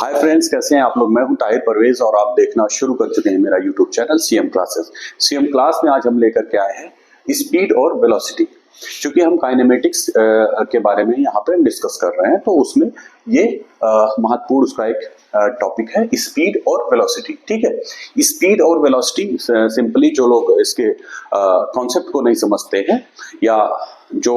Hi friends, कैसे हैं आप लोग। मैं हूं ताहिर परवेज और आप देखना शुरू कर चुके हैं मेरा YouTube channel CM classes. CM class में आज हम लेकर के आए हैं स्पीड और वेलोसिटी। क्योंकि हम काइनेमेटिक्स के बारे में यहाँ पे डिस्कस कर रहे हैं, तो उसमें ये महत्वपूर्ण उसका एक टॉपिक है स्पीड और वेलोसिटी। ठीक है, स्पीड और वेलोसिटी सिंपली जो लोग इसके कॉन्सेप्ट को नहीं समझते हैं या जो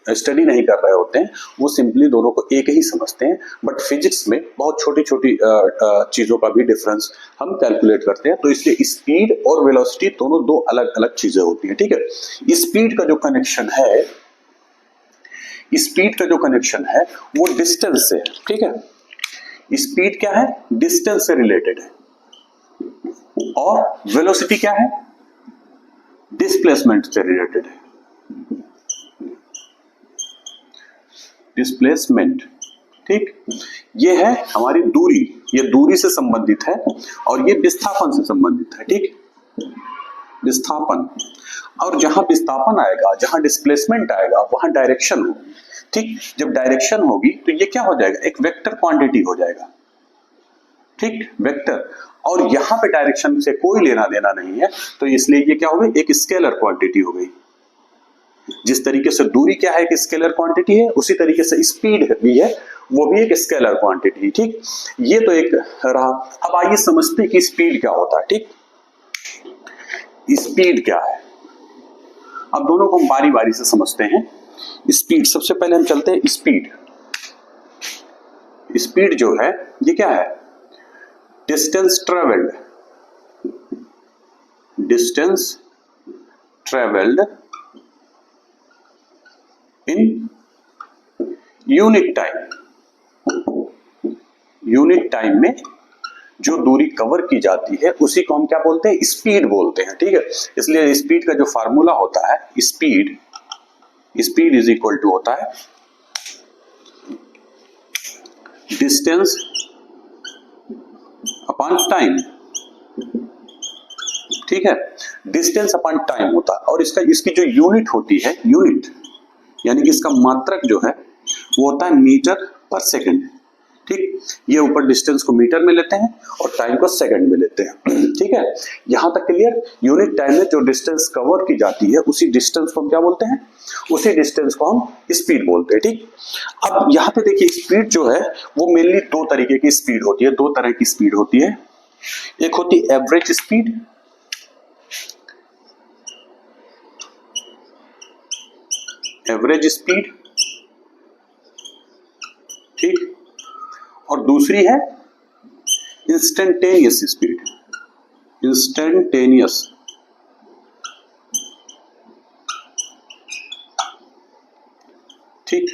स्टडी नहीं कर रहे होते हैं वो सिंपली दोनों को एक ही समझते हैं। बट फिजिक्स में बहुत छोटी छोटी चीजों का भी डिफरेंस हम कैलकुलेट करते हैं, तो इसलिए स्पीड और वेलोसिटी दोनों दो अलग अलग चीजें होती हैं। ठीक है, स्पीड का जो कनेक्शन है, स्पीड का जो कनेक्शन है वो डिस्टेंस से है। ठीक है, स्पीड क्या है, डिस्टेंस से रिलेटेड है, और वेलोसिटी क्या है, डिस्प्लेसमेंट से रिलेटेड है। डिस्प्लेसमेंट, ठीक, ये है हमारी दूरी, ये दूरी से संबंधित है और ये विस्थापन से संबंधित है। ठीक, विस्थापन, और जहां विस्थापन आएगा, जहां डिस्प्लेसमेंट आएगा, वहां डायरेक्शन होगी। ठीक, जब डायरेक्शन होगी तो ये क्या हो जाएगा, एक वेक्टर क्वांटिटी हो जाएगा। ठीक, वेक्टर, और यहां पे डायरेक्शन से कोई लेना देना नहीं है, तो इसलिए ये क्या हो गई, एक स्केलर क्वांटिटी हो गई। जिस तरीके से दूरी क्या है, एक स्केलर क्वांटिटी है, उसी तरीके से स्पीड भी है, वो भी एक स्केलर क्वांटिटी। ठीक, ये तो एक रहा। अब आइए समझते हैं कि स्पीड क्या होता है। ठीक, स्पीड क्या है, अब दोनों को हम बारी बारी से समझते हैं। स्पीड, सबसे पहले हम चलते हैं स्पीड। स्पीड जो है ये क्या है, distance travelled, distance travelled in unit time. Unit time में जो दूरी कवर की जाती है उसी को हम क्या बोलते हैं, स्पीड बोलते हैं। ठीक है, इसलिए स्पीड का जो फार्मूला होता है, स्पीड इज इक्वल टू होता है डिस्टेंस अपॉन टाइम। ठीक है, डिस्टेंस अपॉन टाइम होता है, और इसकी जो यूनिट होती है, यूनिट यानी कि इसका मात्रक जो है वो होता है मीटर पर सेकंड। ठीक, ये ऊपर डिस्टेंस को मीटर में लेते हैं और टाइम को सेकंड में लेते हैं। ठीक है, यहां तक क्लियर। यूनिट टाइम में जो डिस्टेंस कवर की जाती है उसी डिस्टेंस को हम क्या बोलते हैं, उसी डिस्टेंस को हम स्पीड बोलते हैं। ठीक, अब यहां पे देखिए स्पीड जो है वो मेनली दो तरीके की स्पीड होती है, दो तरह की स्पीड होती है। एक होती है एवरेज स्पीड, एवरेज स्पीड, ठीक, और दूसरी है इंस्टेंटेनियस स्पीड, इंस्टेंटेनियस। ठीक,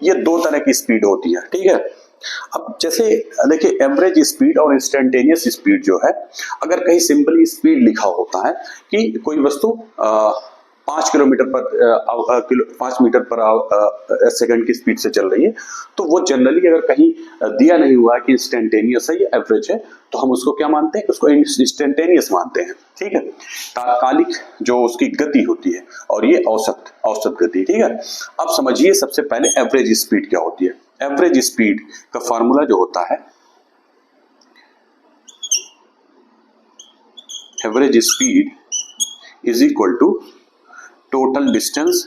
ये दो तरह की स्पीड होती है। ठीक है, अब जैसे देखिए एवरेज स्पीड और इंस्टेंटेनियस स्पीड जो है, अगर कहीं सिंपली स्पीड लिखा होता है कि कोई वस्तु 5 किलोमीटर पर 5 मीटर पर सेकंड की स्पीड से चल रही है, तो वो जनरली अगर कहीं दिया नहीं हुआ है कि इंस्टेंटेनियस है या एवरेज है, तो हम उसको क्या मानते हैं, उसको इंस्टेंटेनियस मानते हैं। ठीक है, तात्कालिक जो उसकी गति होती है, और ये औसत गति। ठीक है, अब समझिए सबसे पहले एवरेज स्पीड क्या होती है। एवरेज स्पीड का फार्मूला जो होता है, average speed is equal to total distance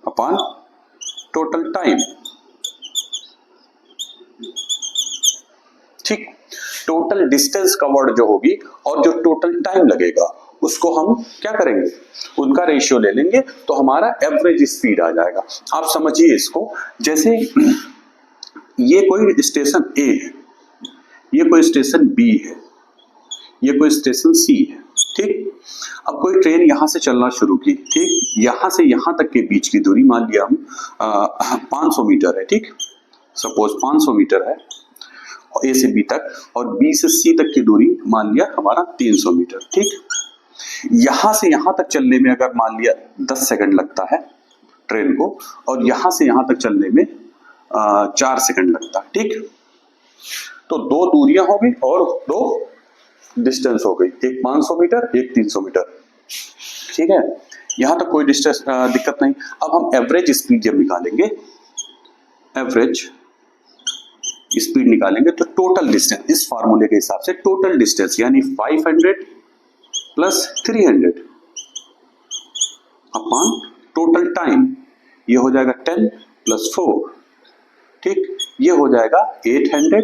upon total time. ठीक, टोटल डिस्टेंस कवर्ड जो होगी और जो टोटल टाइम लगेगा उसको हम क्या करेंगे, उनका रेशियो ले लेंगे, तो हमारा एवरेज स्पीड आ जाएगा। आप समझिए इसको, जैसे ये कोई स्टेशन ए है, ये कोई स्टेशन बी है, ये कोई स्टेशन सी है। ठीक, अब कोई ट्रेन यहां से चलना शुरू की। ठीक, यहां से यहां तक के बीच की दूरी मान लिया हम 500 मीटर है। ठीक, सपोज 500 मीटर है ए से बी तक, और बी से सी तक की दूरी मान लिया हमारा 300 मीटर। ठीक, यहां से यहां तक चलने में अगर मान लिया 10 सेकंड लगता है ट्रेन को, और यहां से यहां तक चलने में 4 सेकंड लगता है। ठीक, तो दो दूरियां हो गई और दो डिस्टेंस हो गई, एक 500 मीटर, एक 300 मीटर। ठीक है, यहां तक कोई डिस्टेंस दिक्कत नहीं। अब हम एवरेज स्पीड जब निकालेंगे, एवरेज स्पीड निकालेंगे तो टोटल डिस्टेंस इस फार्मूले के हिसाब से टोटल डिस्टेंस यानी 500 प्लस 300 अपॉन टोटल टाइम, ये हो जाएगा 10 प्लस 4, ठीक, ये हो जाएगा 800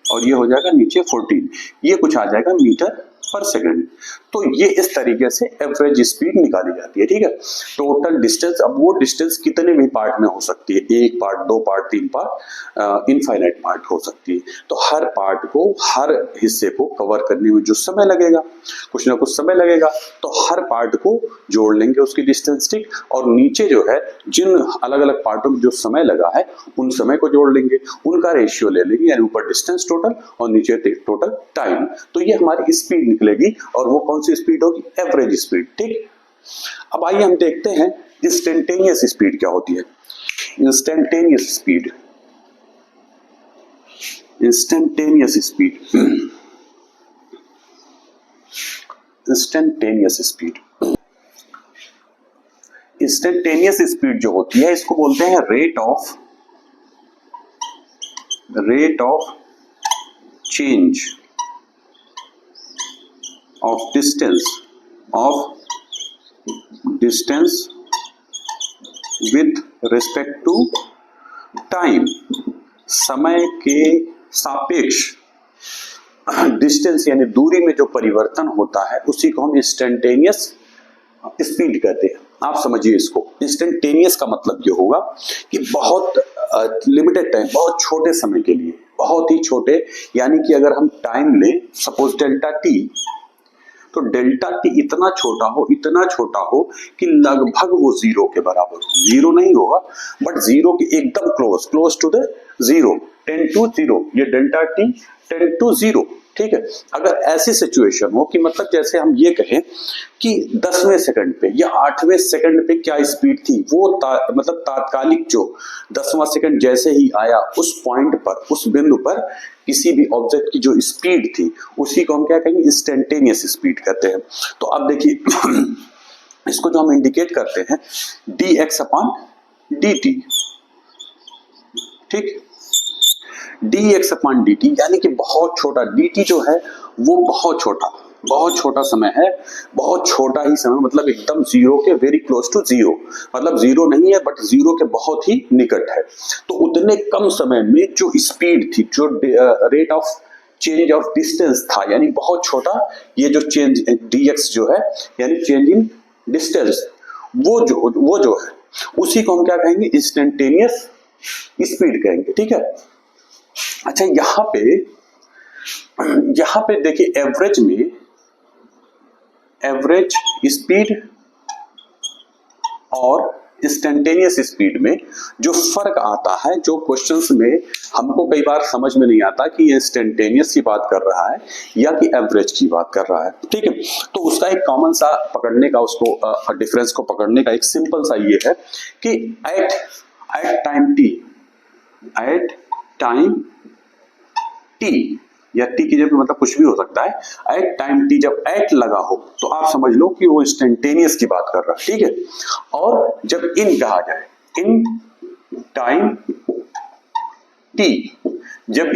और ये हो जाएगा नीचे 14, ये कुछ आ जाएगा मीटर पर सेकंड। तो ये इस तरीके से एवरेज स्पीड निकाली जाती है, ठीक है। टोटल डिस्टेंस, अब वो डिस्टेंस कितने भी पार्ट में हो सकती है, 1 part, 2 part, 3 part, infinite part हो सकती है। तो हर पार्ट को, हर हिस्से को कवर करने में जो समय लगेगा, कुछ ना कुछ समय लगेगा, तो हर पार्ट को जोड़ लेंगे उसकी डिस्टेंस, ठीक, और नीचे जो है जिन अलग अलग पार्टों में जो समय लगा है उन समय को जोड़ लेंगे, उनका रेशियो ले लेंगे, यानी ऊपर डिस्टेंस टोटल और नीचे टोटल टाइम। तो ये हमारी स्पीड निकलेगी और वो कौन सी स्पीड होगी, एवरेज स्पीड, ठीक। अब आइए हम देखते हैं इंस्टेंटेनियस स्पीड क्या होती है। Instantaneous speed, instantaneous speed, instantaneous speed, instantaneous speed जो होती है इसको बोलते हैं rate of change of distance with respect to time, समय के सापेक्ष डिस्टेंस यानी दूरी में जो परिवर्तन होता है उसी को हम इंस्टेंटेनियस स्पीड कहते हैं। आप समझिए इसको, इंस्टेंटेनियस का मतलब ये होगा कि बहुत लिमिटेड टाइम, बहुत छोटे समय के लिए, बहुत ही छोटे, यानी कि अगर हम टाइम लें सपोज डेल्टा टी, तो डेल्टा टी इतना छोटा हो कि लगभग वो जीरो के बराबर हो, जीरो नहीं होगा बट जीरो के एकदम close to the zero, 10 to 0, ये डेल्टा टी 10 to 0, ठीक है। अगर ऐसी सिचुएशन हो कि मतलब जैसे हम ये कहें कि 10वें सेकंड पे या 8वें सेकंड पे क्या स्पीड थी, वो मतलब तात्कालिक जो 10वां सेकंड जैसे ही आया उस पॉइंट पर, उस बिंदु पर किसी भी ऑब्जेक्ट की जो स्पीड थी उसी को हम क्या कहेंगे, इंस्टेंटेनियस स्पीड कहते हैं। तो अब देखिए इसको जो हम इंडिकेट करते हैं dx अपॉन dt, ठीक, dx अपॉन dt, यानी कि बहुत छोटा, dt जो है वो बहुत छोटा समय है, बहुत छोटा ही समय, मतलब एकदम जीरो के वेरी क्लोज टू जीरो, मतलब जीरो नहीं है बट जीरो के बहुत ही निकट है। तो उतने कम समय में जो स्पीड थी, जो rate of change of distance था, यानी बहुत छोटा, ये जो चेंज dx जो है यानी चेंज इन डिस्टेंस, वो जो है उसी को हम क्या कहेंगे, इंस्टेंटेनियस स्पीड कहेंगे, ठीक है। अच्छा, यहां पे देखिए एवरेज स्पीड और इंस्टेंटेनियस स्पीड में जो फर्क आता है, जो क्वेश्चंस में हमको कई बार समझ में नहीं आता कि ये इंस्टेंटेनियस की बात कर रहा है या कि एवरेज की बात कर रहा है, ठीक है। तो उसका एक कॉमन सा पकड़ने का, उसको डिफरेंस को पकड़ने का एक सिंपल सा ये है कि एट टाइम टी, या टी की जगह मतलब कुछ भी हो सकता है, एट टाइम टी, जब एट लगा हो तो आप समझ लो कि वो इंस्टेंटेनियस की बात कर रहा है, ठीक है। और जब इन कहा जाए, इन टाइम टी, जब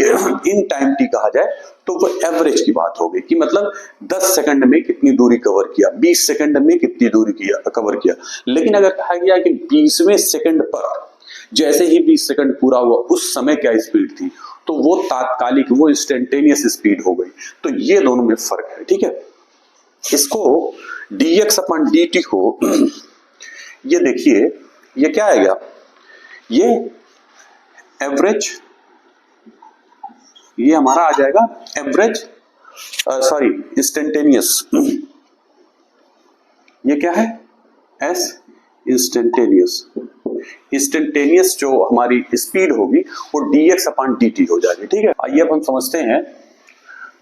इन टाइम टी कहा जाए तो वो एवरेज की बात होगी कि मतलब 10 सेकंड में कितनी दूरी कवर किया, 20 सेकंड में कितनी दूरी कवर किया। लेकिन अगर कहा गया कि 20वें सेकंड पर जैसे ही 20 सेकंड पूरा हुआ उस समय क्या स्पीड थी, तो वो तात्कालिक, वो इंस्टेंटेनियस स्पीड हो गई। तो ये दोनों में फर्क है, ठीक है। इसको dx अपॉन dt को ये देखिए, ये क्या आएगा, ये एवरेज, ये हमारा आ जाएगा एवरेज, सॉरी इंस्टेंटेनियस, ये क्या है, एस इंस्टेंटेनियस। इंस्टेंटेनियस जो हमारी स्पीड होगी वो dx अपॉन dt हो जाएगी, ठीक है। आइए अब हम समझते हैं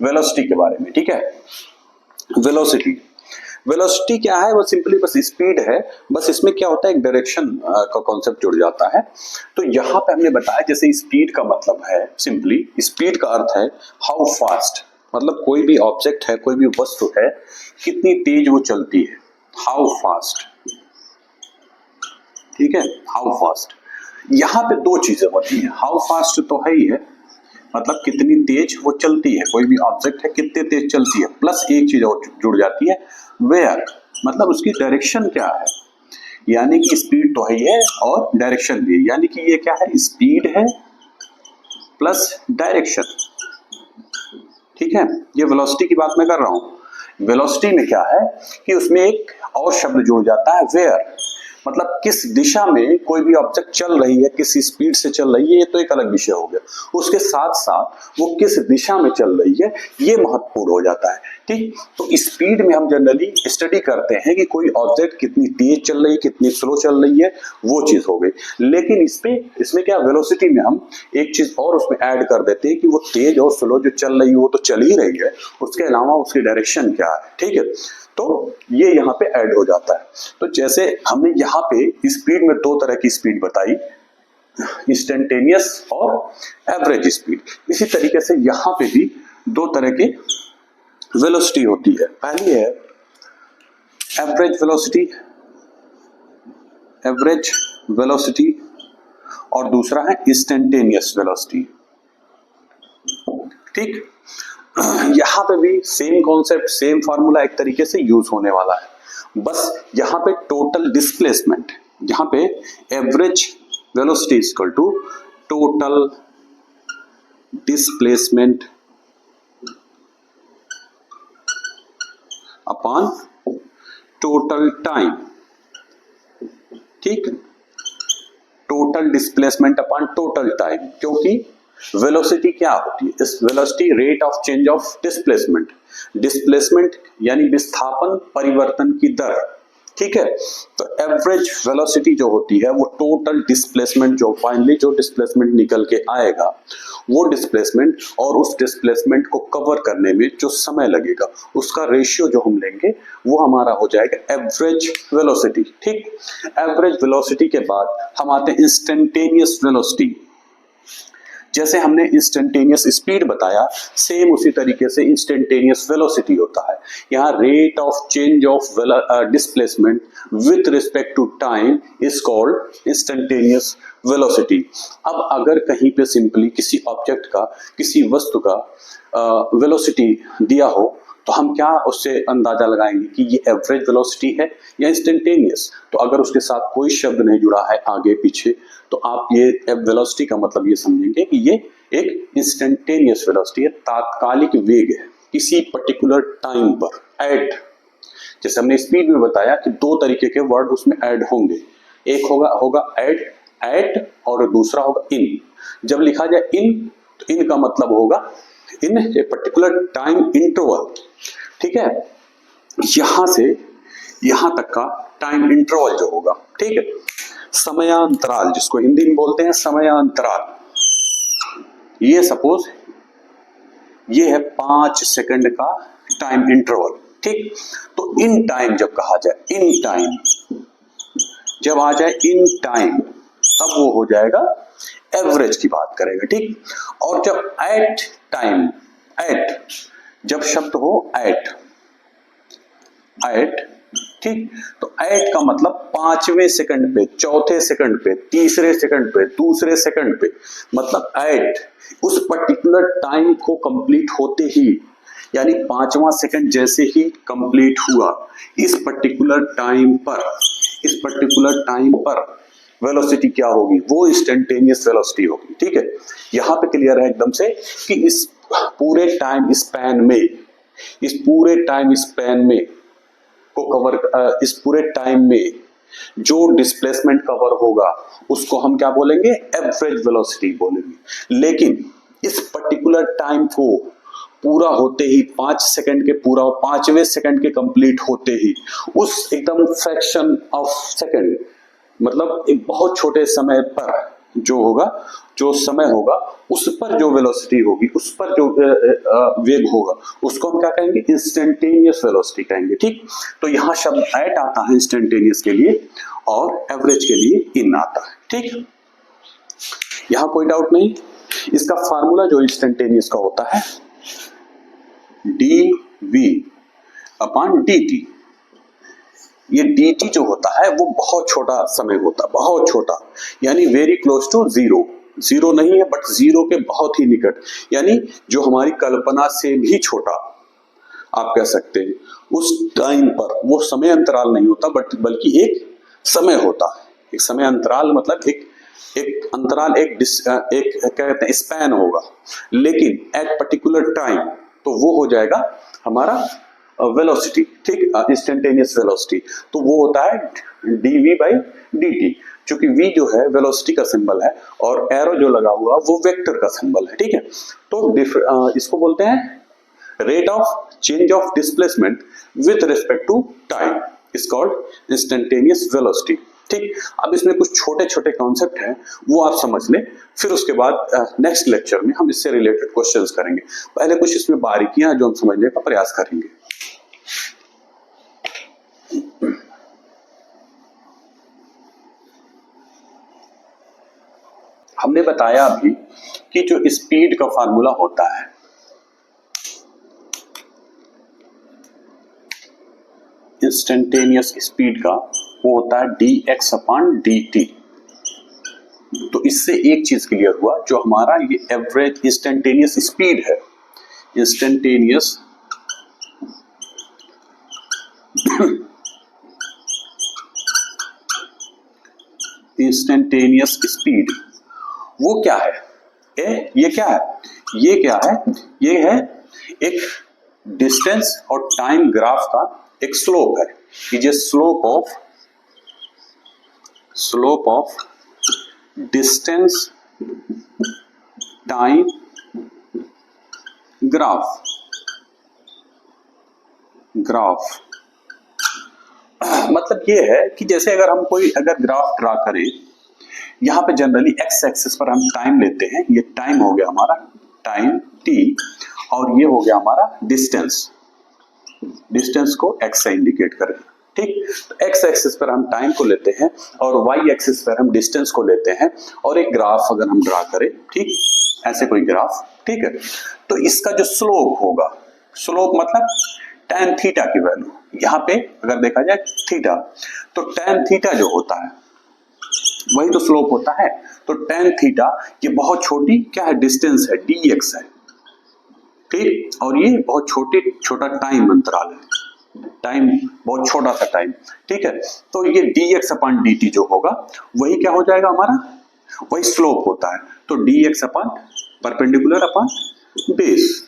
वेलोसिटी के बारे में, ठीक है। वेलोसिटी क्या है, वो सिंपली बस स्पीड है, बस इसमें क्या होता है, एक डायरेक्शन का कॉन्सेप्ट जुड़ जाता है। तो यहाँ पे हमने बताया जैसे स्पीड का मतलब है, सिंपली स्पीड का अर्थ है हाउ फास्ट, मतलब कोई भी ऑब्जेक्ट है, कोई भी वस्तु है, कितनी तेज वो चलती है, हाउ फास्ट, ठीक है, हाउ फास्ट। यहां पे दो चीजें होती है, हाउ फास्ट तो है ही है, मतलब कितनी तेज वो चलती है, कोई भी ऑब्जेक्ट है कितने तेज चलती है, प्लस एक चीज और जुड़ जाती है, वेयर, मतलब उसकी डायरेक्शन क्या है, यानी कि स्पीड तो है ही है और डायरेक्शन भी है, यानी कि ये क्या है, स्पीड है प्लस डायरेक्शन, ठीक है। ये वेलोसिटी की बात मैं कर रहा हूं। वेलोसिटी में क्या है कि उसमें एक और शब्द जुड़ जाता है, वेयर, मतलब किस दिशा में कोई भी ऑब्जेक्ट चल रही है, किस स्पीड से चल रही है, ये तो एक अलग विषय हो गया, उसके साथ साथ वो किस दिशा में चल रही है ये महत्वपूर्ण हो जाता है, ठीक। तो स्पीड में हम जनरली स्टडी करते हैं कि कोई ऑब्जेक्ट कितनी तेज चल रही है, कितनी स्लो चल रही है, वो चीज हो गई। लेकिन इसमें क्या, वेलोसिटी में हम एक चीज और उसमें ऐड कर देते हैं कि वो तेज और स्लो जो चल रही है वो तो चल ही रही है, उसके अलावा उसकी डायरेक्शन क्या है, ठीक है। तो ये यहाँ पे ऐड हो जाता है। तो जैसे हमने यहाँ पे स्पीड में दो तरह की स्पीड बताई, इंस्टेंटेनियस और एवरेज स्पीड, इसी तरीके से यहाँ पे भी दो तरह की वेलोसिटी होती है। पहली है एवरेज वेलोसिटी, एवरेज वेलोसिटी, और दूसरा है इंस्टेंटेनियस वेलोसिटी, ठीक। यहां पे भी सेम कॉन्सेप्ट, सेम फार्मूला एक तरीके से यूज होने वाला है, बस यहां पे टोटल डिस्प्लेसमेंट, यहां पे average velocity is equal to total displacement upon total time, ठीक। Total displacement upon total time, क्योंकि वेलोसिटी क्या होती है, इस velocity rate of change of displacement, displacement यानी विस्थापन परिवर्तन की दर, ठीक है। तो एवरेज वेलोसिटी जो होती है वो टोटल डिस्प्लेसमेंट, जो फाइनली जो डिस्प्लेसमेंट निकल के आएगा वो डिस्प्लेसमेंट और उस डिस्प्लेसमेंट को कवर करने में जो समय लगेगा उसका रेशियो जो हम लेंगे वो हमारा हो जाएगा एवरेज वेलोसिटी, ठीक। एवरेज वेलोसिटी के बाद हम आते हैं इंस्टेंटेनियस वेलोसिटी। जैसे हमने इंस्टेंटेनियस स्पीड बताया, सेम उसी तरीके से इंस्टेंटेनियस वेलोसिटी होता है। यहाँ rate of change of displacement with respect to time is called instantaneous velocity. अब अगर कहीं पे सिंपली किसी ऑब्जेक्ट का, किसी वस्तु का वेलोसिटी दिया हो तो हम क्या उससे अंदाजा लगाएंगे कि ये एवरेज वेलोसिटी है या इंस्टेंटेनियस। तो अगर उसके साथ कोई शब्द नहीं जुड़ा है आगे पीछे तो आप ये वेलोसिटी का मतलब ये समझेंगे कि ये एक इंस्टेंटेनियस वेलोसिटी है, तात्कालिक वेग है किसी पर्टिकुलर टाइम पर, एट। जैसे हमने स्पीड में बताया कि दो तरीके के वर्ड उसमें ऐड होंगे, एक होगा ऐड, एट, और दूसरा होगा इन। जब लिखा जाए इन तो इन का मतलब होगा इन ए पर्टिकुलर टाइम इंटरवल, ठीक है। यहां से यहां तक का टाइम इंटरवल जो होगा, ठीक है, समयांतराल जिसको हिंदी में बोलते हैं समयांतराल, ये सपोज ये है 5 सेकंड का टाइम इंटरवल, ठीक। तो इन टाइम जब कहा जाए, इन टाइम जब आ जाए इन टाइम तब वो हो जाएगा एवरेज की बात करेगा, ठीक। और जब एट टाइम, एट जब शब्द हो एट, ठीक, तो एट का मतलब 5वें सेकंड पे, चौथे सेकंड पे, तीसरे सेकंड पे, दूसरे सेकंड पे, मतलब एट उस पर्टिकुलर टाइम को कंप्लीट होते ही, यानी 5वां सेकंड जैसे ही कंप्लीट हुआ इस पर्टिकुलर टाइम पर, इस पर्टिकुलर टाइम पर वेलोसिटी क्या होगी, वो इंस्टेंटेनियस वेलोसिटी होगी, ठीक है। यहां पे क्लियर है एकदम से कि इस पूरे टाइम स्पैन में, इस पूरे टाइम स्पैन में को कवर, इस पूरे टाइम में जो डिस्प्लेसमेंट कवर होगा उसको हम क्या बोलेंगे, एवरेज वेलोसिटी बोलेंगे। लेकिन इस पर्टिकुलर टाइम को पूरा होते ही 5 सेकंड के पूरा, 5वें सेकंड के कंप्लीट होते ही उस एकदम फ्रैक्शन ऑफ सेकंड, मतलब एक बहुत छोटे समय पर जो होगा, जो समय होगा उस पर जो वेलोसिटी होगी, उस पर जो वेग होगा उसको हम क्या कहेंगे, इंस्टेंटेनियस वेलोसिटी कहेंगे, ठीक। तो यहां शब्द एट आता है इंस्टेंटेनियस के लिए और एवरेज के लिए इन आता है, ठीक। यहां कोई डाउट नहीं। इसका फार्मूला जो इंस्टेंटेनियस का होता है d v upon d t, ये dt जो होता है वो बहुत छोटा समय होता है, बहुत छोटा, यानी very close to zero. Zero नहीं है बट जीरो के बहुत ही निकट, यानी जो हमारी कल्पना से भी छोटा आप कह सकते हैं। उस टाइम पर वो समय अंतराल नहीं होता बट बल्कि एक समय होता है। एक समय अंतराल मतलब एक अंतराल, एक क्या कहते हैं स्पैन होगा, लेकिन एट पर्टिकुलर टाइम तो वो हो जाएगा हमारा वेलोसिटी, ठीक, इंस्टेंटेनियस वेलोसिटी। तो वो होता है dv बाई dt, क्योंकि v जो है वेलोसिटी का सिंबल है और एरो जो लगा हुआ वो वेक्टर का सिंबल है, ठीक है। तो इसको बोलते हैं rate of change of displacement with respect to time is called instantaneous velocity, ठीक। अब इसमें कुछ छोटे छोटे कॉन्सेप्ट हैं वो आप समझ लें, फिर उसके बाद नेक्स्ट लेक्चर में हम इससे रिलेटेड क्वेश्चंस करेंगे। पहले कुछ इसमें बारीकियां जो हम समझने का प्रयास करेंगे। हमने बताया अभी कि जो स्पीड का फार्मूला होता है, इंस्टेंटेनियस स्पीड का, वो होता है dx अपॉन dt। तो इससे एक चीज क्लियर हुआ, जो हमारा ये एवरेज इंस्टेंटेनियस स्पीड है, इंस्टेंटेनियस इंस्टेंटेनियस स्पीड वो क्या है? ये क्या है? ये क्या है? ये है एक डिस्टेंस और टाइम ग्राफ का एक स्लोप है। ये slope of distance time graph मतलब ये है कि जैसे अगर ग्राफ ड्रा करें, यहां पे जनरली एक्स एक्सिस पर हम टाइम लेते हैं। ये टाइम हो गया हमारा टाइम t, और ये हो गया हमारा डिस्टेंस को x से इंडिकेट करें, ठीक। तो एक्स एक्सिस पर हम टाइम को लेते हैं और वाई एक्सिस पर हम डिस्टेंस को लेते हैं, और एक ग्राफ अगर हम ड्रा करें, ठीक, ऐसे कोई ग्राफ, ठीक है। तो इसका जो स्लोप होगा, स्लोप मतलब tan थीटा की वैल्यू, यहां पे अगर देखा जाए थीटा, तो tan थीटा जो होता है वही तो स्लोप होता है। तो tan थीटा ये बहुत छोटी क्या है, डिस्टेंस है, dx है, ठीक, और ये बहुत छोटा टाइम अंतराल है, टाइम बहुत छोटा सा टाइम, ठीक है। तो ये dx अपॉन dt जो होगा वही क्या हो जाएगा हमारा, वही स्लोप होता है। तो dx upon perpendicular upon base,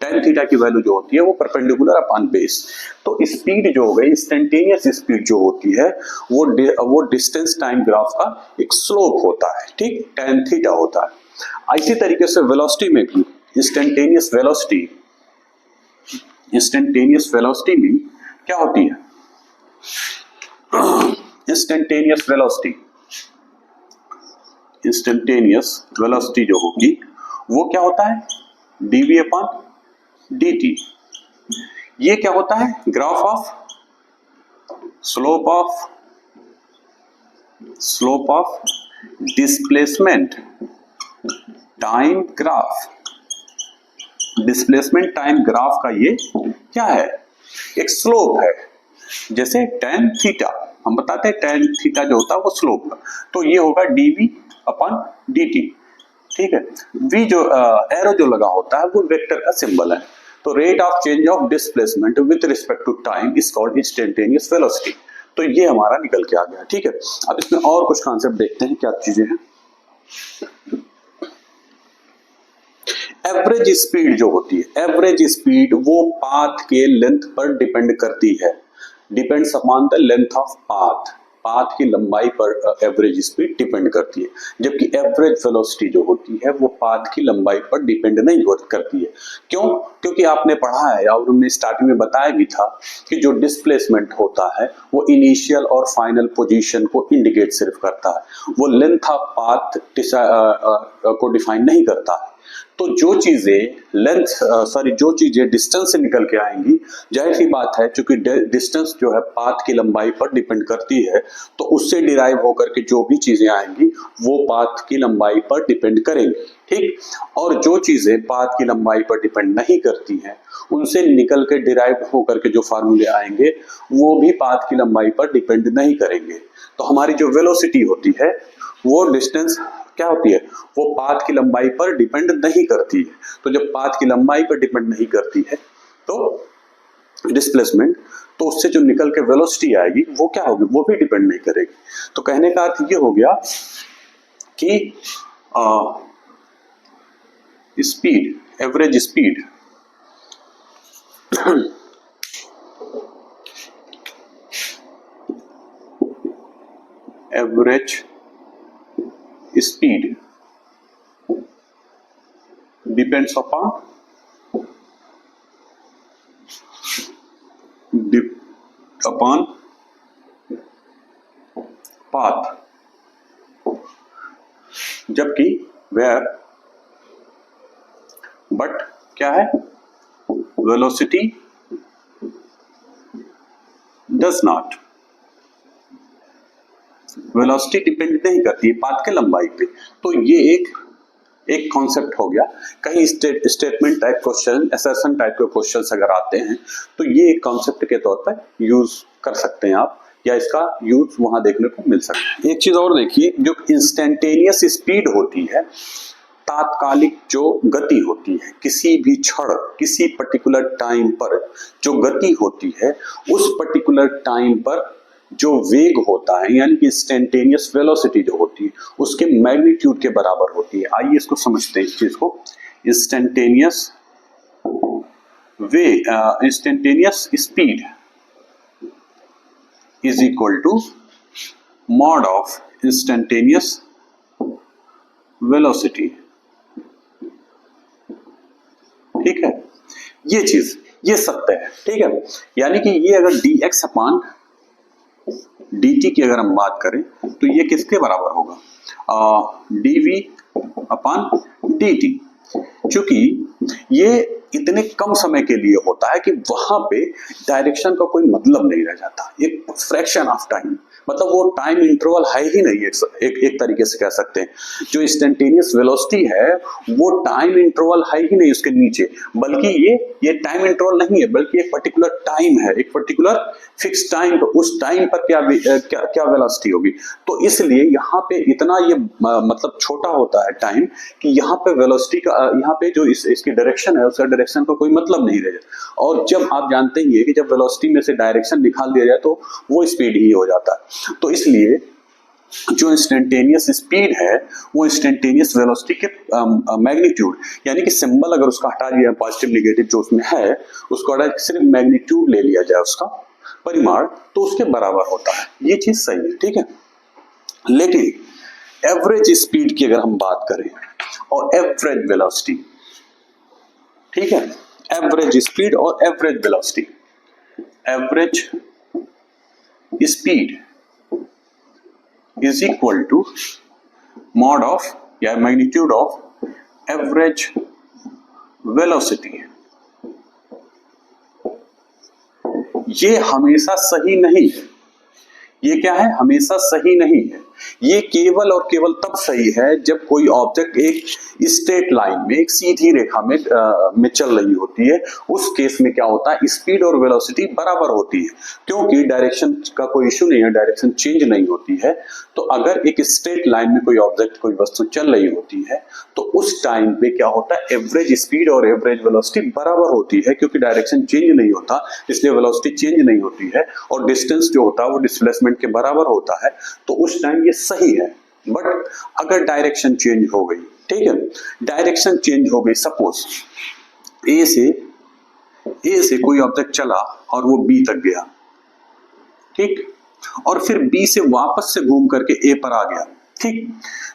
tan theta की वैल्यू जो होती है वो परपेंडिकुलर अपॉन बेस। तो स्पीड जो हो गई, इंस्टेंटेनियस स्पीड जो होती है वो डिस्टेंस टाइम ग्राफ का एक स्लोप होता है, ठीक, tan थीटा होता है। इसी तरीके से वेलोसिटी में भी इंस्टेंटेनियस वेलोसिटी भी क्या होती है, इंस्टेंटेनियस वेलोसिटी जो होगी वो क्या होता है, dv अपॉन dt। ये क्या होता है, graph of slope of displacement time graph. Displacement time graph का ये क्या है, एक स्लोप है। जैसे tan थीटा, हम बताते हैं tan थीटा जो होता है वो स्लोप है, तो ये होगा dv अपॉन dt, ठीक है। v जो एरो जो लगा होता है वो वेक्टर का सिंबल है। तो rate of change of displacement with respect to time is called instantaneous velocity. तो ये हमारा निकल के आ गया, ठीक है। अब इसमें और कुछ कॉन्सेप्ट देखते हैं, क्या चीजें हैं। एवरेज स्पीड जो होती है, एवरेज स्पीड वो पाथ के लेंथ पर डिपेंड करती है, depends upon the length of path की लंबाई पर एवरेज स्पीड डिपेंड करती है। जबकि एवरेज वेलोसिटी जो होती है वो पाथ की लंबाई पर डिपेंड नहीं करती है। क्यों? क्योंकि आपने पढ़ा है और हमने स्टार्टिंग में बताया भी था कि जो डिस्प्लेसमेंट होता है वो इनिशियल और फाइनल पोजीशन को इंडिकेट सिर्फ करता है, वो लेंथ ऑफ पाथ को डिफाइन नहीं करता है। तो जो चीजें डिस्टेंस से निकल के आएंगी, जाहिर सी बात है क्योंकि डिस्टेंस जो है पाथ की लंबाई पर डिपेंड करती है, तो उससे डिराइव होकर के जो भी चीजें आएंगी वो पाथ की लंबाई पर डिपेंड करेंगी, ठीक। और जो चीजें पाथ की लंबाई पर डिपेंड नहीं करती हैं, उनसे निकल के डिराइव होकर के जो फार्मूले आएंगे वो भी पाथ की लंबाई पर डिपेंड नहीं करेंगे। तो हमारी जो वेलोसिटी होती है वो डिस्टेंस क्या होती है, वो पाथ की लंबाई पर डिपेंड नहीं करती है। तो जब पाथ की लंबाई पर डिपेंड नहीं करती है तो डिस्प्लेसमेंट, तो उससे जो निकल के वेलोसिटी आएगी वो क्या होगी, वो भी डिपेंड नहीं करेगी। तो कहने का अर्थ ये हो गया कि speed, average speed average speed depends upon path, जबकि वेयर बट क्या है, velocity does not, velocity depend नहीं करती है पाथ के लंबाई पे। तो ये एक कॉन्सेप्ट हो गया। कहीं statement type question, assertion type के क्वेश्चंस अगर आते हैं तो ये एक कॉन्सेप्ट के तौर पर यूज कर सकते हैं आप, या इसका यूज वहां देखने को मिल सकता है। एक चीज और देखिए, जो इंस्टेंटेनियस स्पीड होती है, तात्कालिक जो गति होती है, किसी भी क्षण किसी पर्टिकुलर टाइम पर जो गति होती है, उस पर्टिकुलर टाइम पर जो वेग होता है, यानी कि इंस्टेंटेनियस वेलोसिटी जो होती है, उसके मैग्नीट्यूड के बराबर होती है। आइए इसको समझते हैं इस चीज को। Instantaneous instantaneous speed is equal to mod of instantaneous velocity, ठीक है। ये चीज, ये सत्य है, ठीक है। यानी कि ये अगर dx अपॉन dt की अगर हम बात करें तो ये किसके बराबर होगा, dv अपॉन dt, क्योंकि ये इतने कम समय के लिए होता है कि वहां पे डायरेक्शन का कोई मतलब नहीं रह जाता, एक फ्रैक्शन ऑफ टाइम, मतलब वो टाइम इंटरवल है ही नहीं। एक तरीके से कह सकते हैं जो इंस्टेंटेनियस वेलोसिटी है वो टाइम इंटरवल है ही नहीं उसके नीचे, बल्कि ये टाइम इंटरवल नहीं है, बल्कि एक पर्टिकुलर टाइम है, एक पर्टिकुलर फिक्स टाइम, उस टाइम पर क्या वेलोसिटी होगी। तो इसलिए यहाँ पे इतना ये मतलब छोटा होता है टाइम कि यहाँ पे वेलोसिटी का, यहाँ पे जो इसकी डायरेक्शन है उसका डायरेक्शन का कोई मतलब नहीं रह जाता। और जब आप जानते ही है कि जब वेलोसिटी में से डायरेक्शन निकाल दिया जाए तो वो स्पीड ही हो जाता है। तो इसलिए जो इंस्टेंटेनियस स्पीड है वो इंस्टेंटेनियस वेलोसिटी के मैग्नीट्यूड, यानी कि सिंबल अगर उसका हटा दिया, पॉजिटिव नेगेटिव जो उसमें है उसको हटा सिर्फ मैग्नीट्यूड ले लिया जाए, उसका परिमाण, तो उसके बराबर होता है। ये चीज सही है, ठीक है। लेकिन एवरेज स्पीड की अगर हम बात करें और एवरेज वेलोसिटी, ठीक है, एवरेज स्पीड और average velocity, average speed is equal to mod of या magnitude of average velocity। ये हमेशा सही नहीं है। ये क्या है, हमेशा सही नहीं है। ये केवल और केवल तब सही है जब कोई ऑब्जेक्ट एक स्ट्रेट लाइन में, एक सीधी रेखा में चल रही होती है। उस केस में क्या होता है, स्पीड और वेलोसिटी बराबर होती है, क्योंकि डायरेक्शन का कोई इश्यू नहीं है, डायरेक्शन चेंज नहीं होती है। तो अगर एक स्ट्रेट लाइन में कोई ऑब्जेक्ट, कोई वस्तु चल रही होती है तो उस टाइम पे क्या होता है, एवरेज स्पीड और एवरेज वेलोसिटी बराबर होती है, क्योंकि डायरेक्शन चेंज नहीं होता, इसलिए वेलोसिटी चेंज नहीं होती है, और डिस्टेंस जो होता है वो डिस्प्लेसमेंट के बराबर होता है। तो उस टाइम ये सही है। बट अगर डायरेक्शन चेंज हो गई, ठीक है, डायरेक्शन चेंज हो गई, सपोज ए से कोई ऑब्जेक्ट चला और वो बी तक गया, ठीक, और फिर बी से वापस से घूम करके ए पर आ गया, ठीक,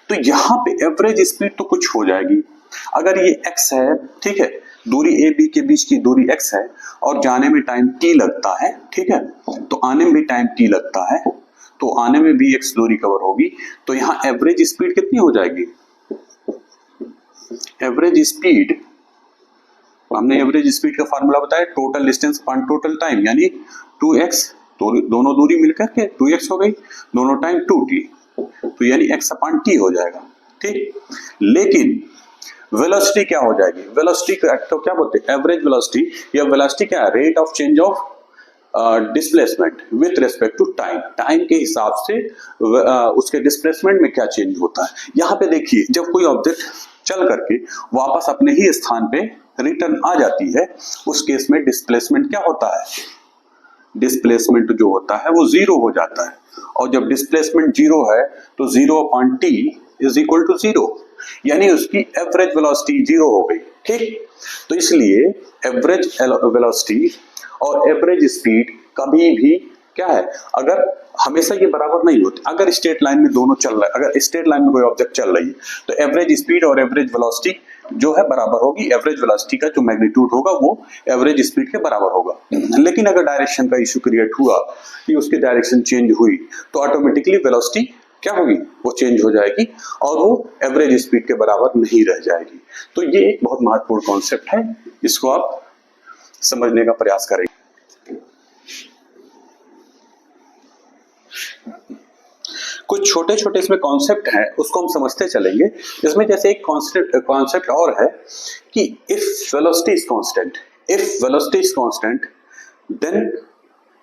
तो यहां पे एवरेज स्पीड तो कुछ हो जाएगी। अगर ये x है, ठीक है, दूरी ए बी के बीच की दूरी x है और जाने में टाइम t लगता है, ठीक है, तो आने में भी टाइम t लगता है, तो आने में भी x दूरी कवर होगी, तो यहाँ एवरेज स्पीड कितनी हो जाएगी, एवरेज स्पीड, हमने एवरेज स्पीड का फॉर्मूला बताया total distance upon total time, यानी 2x, दोनों दूरी मिलकर के 2x हो गई, दोनों टाइम 2t, तो यानी x अपॉन t हो जाएगा, ठीक। लेकिन वेलोसिटी क्या हो जाएगी, वेलोसिटी तो क्या बोलते हैं एवरेज वेलोसिटी, या वेलोसिटी क्या है, rate of change of displacement with respect to time, time के हिसाब से उसके डिस्प्लेसमेंट में क्या चेंज होता है। यहाँ पे देखिए जब कोई ऑब्जेक्ट चल करके वापस अपने ही स्थान पे रिटर्न आ जाती है, उस केस में डिस्प्लेसमेंट क्या होता है, डिस्प्लेसमेंट जो होता है वो जीरो हो जाता है, और जब डिस्प्लेसमेंट जीरो है तो 0 upon t is equal to 0, यानी उसकी एवरेज वेलोसिटी जीरो हो गई, ठीक। तो इसलिए एवरेज वेलोसिटी और एवरेज स्पीड कभी भी क्या है, अगर हमेशा ये बराबर नहीं होती, अगर स्ट्रेट लाइन में दोनों चल रहा है, अगर स्ट्रेट लाइन में कोई ऑब्जेक्ट चल रही है तो एवरेज स्पीड और एवरेज वेलोसिटी जो है बराबर होगी, एवरेज वेलोसिटी का जो मैग्नीट्यूड होगा वो एवरेज स्पीड के बराबर होगा। लेकिन अगर डायरेक्शन का इश्यू क्रिएट हुआ कि उसकी डायरेक्शन चेंज हुई तो ऑटोमेटिकली वेलोसिटी क्या होगी, वो चेंज हो जाएगी और वो एवरेज स्पीड के बराबर नहीं रह जाएगी। तो ये एक बहुत महत्वपूर्ण कॉन्सेप्ट है, इसको आप समझने का प्रयास करें। कुछ छोटे छोटे इसमें कॉन्सेप्ट हैं, उसको हम समझते चलेंगे। इसमें जैसे एक कॉन्सेप्ट और है कि if velocity is constant then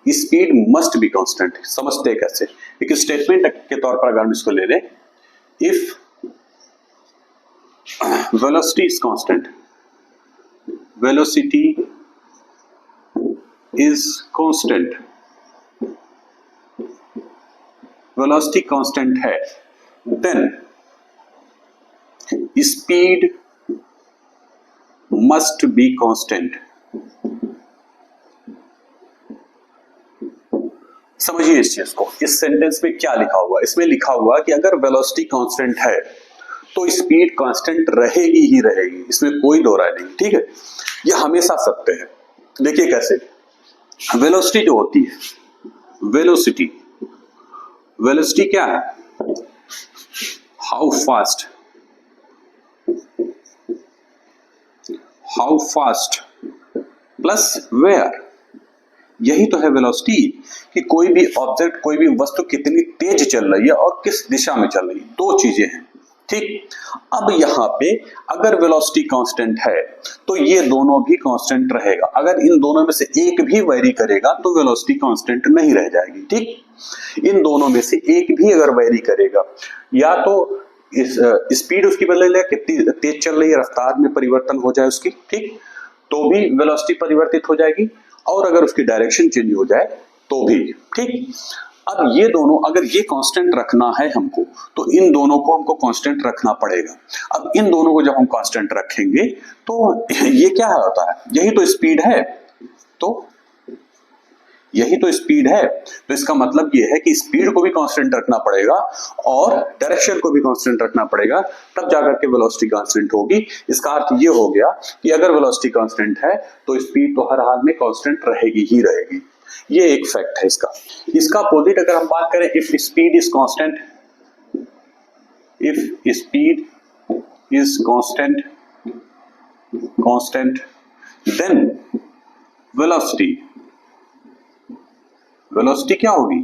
speed must be constant. समझते कैसे, एक स्टेटमेंट के तौर पर अगर हम इसको ले लें, if velocity is constant, velocity is constant, velocity constant है, then speed must be constant. समझिए इस चीज को, इस सेंटेंस में क्या लिखा हुआ है, इसमें लिखा हुआ कि अगर वेलोसिटी कांस्टेंट है तो स्पीड कांस्टेंट रहेगी ही रहेगी, इसमें कोई दो राय नहीं, ठीक है। यह हमेशा सत्य है। देखिए कैसे, वेलोसिटी जो होती है, वेलोसिटी क्या है, हाउ फास्ट प्लस वेयर, यही तो है वेलोसिटी, कि कोई भी ऑब्जेक्ट, कोई भी वस्तु कितनी तेज चल रही है और किस दिशा में चल रही है, दो चीजें हैं, ठीक। अब यहां पे अगर वेलोसिटी कांस्टेंट है तो ये दोनों भी कांस्टेंट रहेगा, अगर इन दोनों में से एक भी वेरी करेगा तो वेलोसिटी कांस्टेंट नहीं रह जाएगी, ठीक। इन दोनों में से एक भी अगर वेरी करेगा, या तो इस स्पीड उसकी बदल जाए, कितनी तेज चल रही है, रफ्तार में परिवर्तन हो जाए उसकी, ठीक, तो भी वेलोसिटी परिवर्तित हो जाएगी, और अगर उसकी डायरेक्शन चेंज हो जाए तो भी, ठीक। अब ये दोनों अगर ये कांस्टेंट रखना है हमको, तो इन दोनों को हमको कांस्टेंट रखना पड़ेगा। अब इन दोनों को जब हम कांस्टेंट रखेंगे तो ये क्या होता है, यही तो स्पीड है, तो यही तो स्पीड है, तो इसका मतलब ये है कि स्पीड को भी कांस्टेंट रखना पड़ेगा और डायरेक्शन को भी कांस्टेंट रखना पड़ेगा, तब जाकर के वेलोसिटी कांस्टेंट होगी। इसका अर्थ ये हो गया कि अगर वेलोसिटी कांस्टेंट है तो स्पीड तो हर हाल में कांस्टेंट रहेगी ही रहेगी। ये एक फैक्ट है इसका। इसका अपोजिट अगर हम बात करें, if speed is constant, then velocity क्या होगी,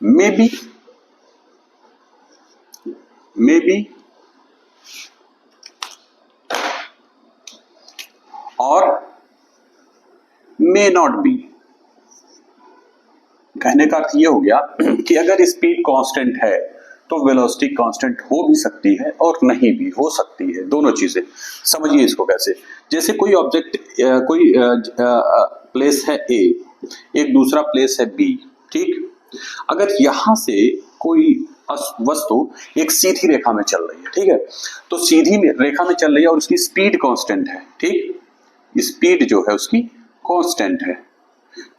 मे बी और मे नॉट बी। कहने का अर्थ ये हो गया कि अगर स्पीड कांस्टेंट है तो वेलोसिटी कांस्टेंट हो भी सकती है और नहीं भी हो सकती है, दोनों चीजें। समझिए इसको कैसे, जैसे कोई ऑब्जेक्ट, कोई प्लेस है ए, एक दूसरा प्लेस है बी, ठीक। अगर यहां से कोई वस्तु एक सीधी रेखा में चल रही है, ठीक है, तो सीधी रेखा में चल रही है और उसकी स्पीड कांस्टेंट है, ठीक, स्पीड जो है उसकी कांस्टेंट है।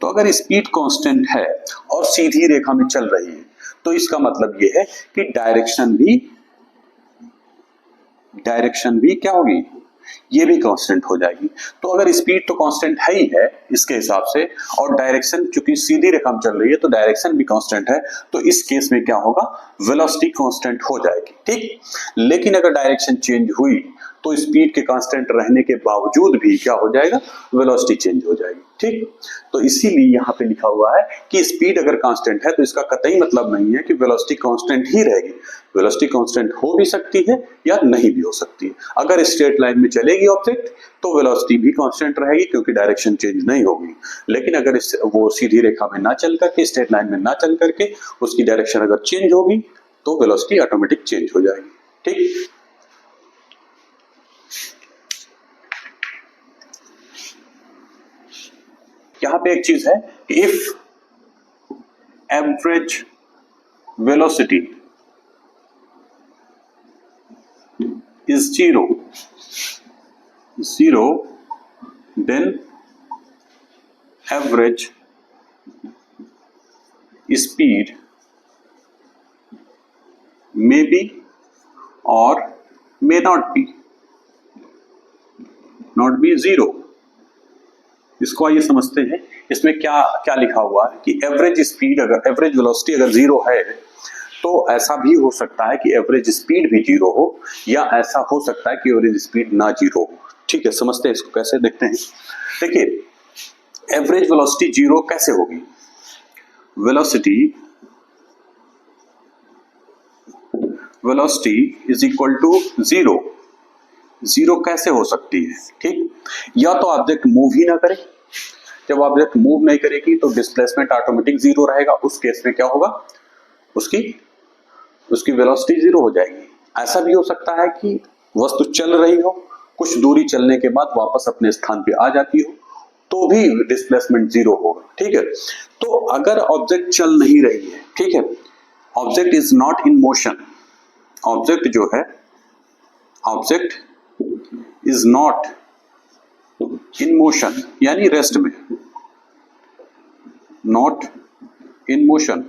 तो अगर स्पीड कांस्टेंट है और सीधी रेखा में चल रही है तो इसका मतलब यह है कि डायरेक्शन भी क्या होगी, ये भी कांस्टेंट हो जाएगी। तो अगर स्पीड तो कांस्टेंट है ही है इसके हिसाब से, और डायरेक्शन चूंकि सीधी रेखा में चल रही है तो डायरेक्शन भी कांस्टेंट है, तो इस केस में क्या होगा, वेलोसिटी कांस्टेंट हो जाएगी, ठीक। लेकिन अगर डायरेक्शन चेंज हुई तो स्पीड के कांस्टेंट रहने के बावजूद भी क्या हो जाएगा, वेलोसिटी चेंज हो जाएगी। ठीक, तो इसीलिए यहाँ पे लिखा हुआ है कि स्पीड अगर कांस्टेंट है तो इसका कतई मतलब नहीं है कि वेलोसिटी कांस्टेंट ही रहेगी। वेलोसिटी कांस्टेंट हो भी सकती है या नहीं भी हो सकती है। अगर स्ट्रेट लाइन में चलेगी ऑब्जेक्ट तो वेलोसिटी भी कांस्टेंट रहेगी क्योंकि डायरेक्शन चेंज नहीं होगी। लेकिन अगर वो सीधी रेखा में ना चल करके, स्ट्रेट लाइन में ना चल करके उसकी डायरेक्शन अगर चेंज होगी तो वेलोसिटी ऑटोमेटिक चेंज हो जाएगी। ठीक, यहां पे एक चीज है, if average velocity is zero, then average speed may be or may not be zero। इसको आइए समझते हैं, इसमें क्या क्या लिखा हुआ है कि एवरेज स्पीड अगर, एवरेज वेलोसिटी अगर जीरो है तो ऐसा भी हो सकता है कि एवरेज स्पीड भी जीरो हो, या ऐसा हो सकता है कि एवरेज स्पीड ना जीरो हो। ठीक है, समझते हैं इसको, कैसे देखते हैं। देखिए, एवरेज वेलोसिटी जीरो कैसे होगी, velocity is equal to zero. Zero कैसे हो सकती है? ठीक, या तो ऑब्जेक्ट मूव ही ना करे, जब ऑब्जेक्ट मूव नहीं करेगी तो डिस्प्लेसमेंट ऑटोमेटिक जीरो रहेगा, उस केस में क्या होगा, उसकी वेलोसिटी जीरो हो जाएगी। ऐसा भी हो सकता है कि वस्तु चल रही हो, कुछ दूरी चलने के बाद वापस अपने स्थान पे आ जाती हो, तो भी डिस्प्लेसमेंट जीरो होगा। ठीक है, तो अगर ऑब्जेक्ट चल नहीं रही है, ठीक है, object is not in motion, object जो है, object is not in motion यानी रेस्ट में, नॉट इन मोशन,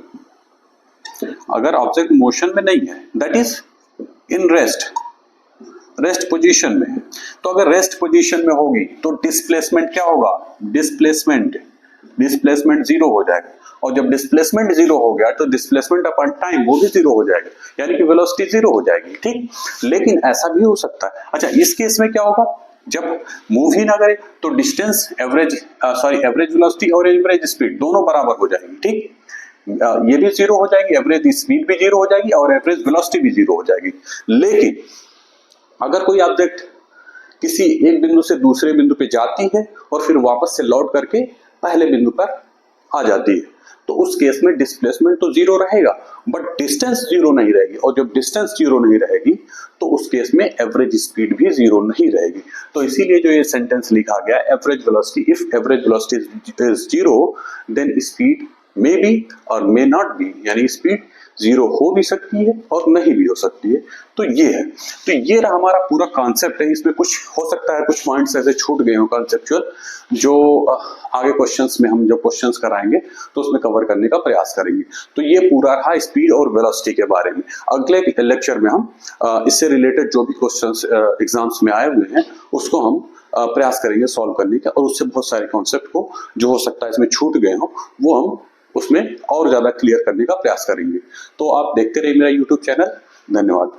अगर ऑब्जेक्ट मोशन में नहीं है, that is in rest position में, तो अगर रेस्ट पोजीशन में होगी तो डिस्प्लेसमेंट क्या होगा, डिस्प्लेसमेंट जीरो हो जाएगा। और जब डिस्प्लेसमेंट जीरो हो गया तो डिस्प्लेसमेंट अपॉन टाइम वो भी जीरो हो जाएगा, यानी कि वेलोसिटी जीरो हो जाएगी। ठीक, लेकिन ऐसा भी हो सकता है, अच्छा इस केस में क्या होगा, जब मूव ही ना करे तो डिस्टेंस एवरेज वेलोसिटी और एवरेज स्पीड दोनों बराबर हो जाएगी। ठीक, ये भी जीरो हो जाएगी, एवरेज स्पीड भी जीरो हो जाएगी और एवरेज वेलोसिटी भी जीरो हो जाएगी। लेकिन अगर कोई ऑब्जेक्ट किसी एक बिंदु से दूसरे बिंदु पे जाती है और फिर वापस से लौट करके पहले बिंदु पर आ जाती है, तो उस केस में डिस्प्लेसमेंट तो जीरो रहेगा बट डिस्टेंस जीरो नहीं रहेगी, और जब डिस्टेंस जीरो नहीं रहेगी तो उस केस में एवरेज स्पीड भी जीरो नहीं रहेगी। तो इसीलिए जो ये सेंटेंस लिखा गया, average velocity, if average velocity is zero then speed may be और मे नॉट बी, यानी स्पीड जीरो हो भी सकती है और नहीं भी हो सकती है। तो ये है, तो ये रहा हमारा पूरा कॉन्सेप्ट है। इसमें कुछ हो सकता है कुछ पॉइंट्स ऐसे छूट गए हो कॉन्सेप्चुअल, जो आगे क्वेश्चंस में हम जब क्वेश्चंस कराएंगे तो उसमें कवर करने का प्रयास करेंगे। तो ये पूरा रहा स्पीड और वेलोसिटी के बारे में। अगले लेक्चर में हम इससे रिलेटेड जो भी क्वेश्चंस एग्जाम्स में आए हुए हैं उसको हम प्रयास करेंगे सॉल्व करने का, और उससे बहुत सारे कॉन्सेप्ट को जो हो सकता है इसमें छूट गए हो वो हम उसमें और ज्यादा क्लियर करने का प्रयास करेंगे। तो आप देखते रहिए मेरा YouTube चैनल। धन्यवाद।